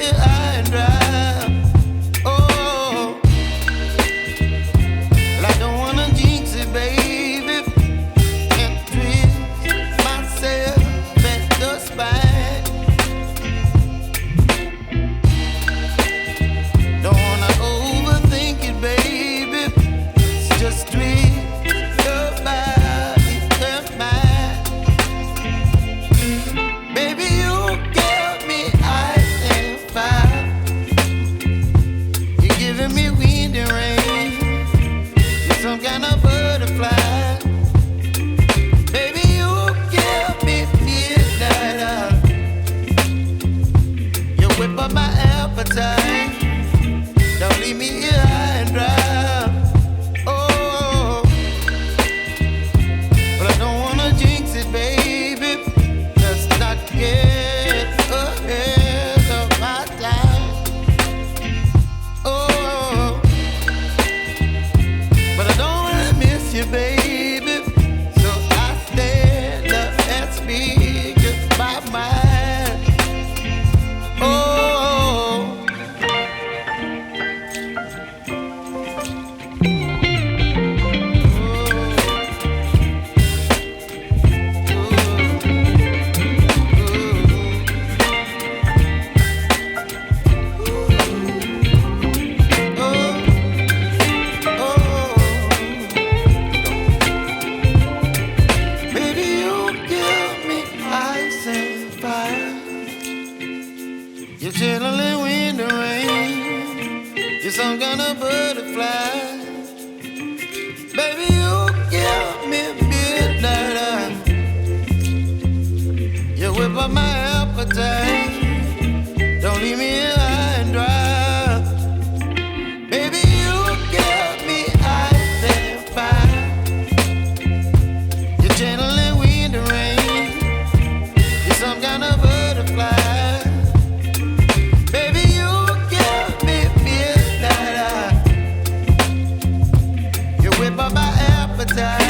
here high and dry. Oh, well, I don't wanna jinx it, baby, and twist myself at the spine. Don't wanna overthink it, baby. It's just twist your body and mine. Baby, you give me ice and fire. You're giving me wind and rain. You're some kind of butterfly. Baby, you give me midnight. You whip up my appetite. Don't leave me here high and dry. Oh, but I don't wanna jinx it, baby. Let's not get ahead of my time. Oh, but I don't wanna miss you, baby. So I stand up and speak just my mind. Oh. Baby, you give me ice and fire. You're channeling wind and rain. You're some kind of butterfly. Baby, you give me midnight. You whip up my appetite. Don't leave me here high and dry. Baby, you give me ice and fire. You're channeling wind and rain. You're some kind of butterfly. Baby, you give me midnight. You whip up my appetite.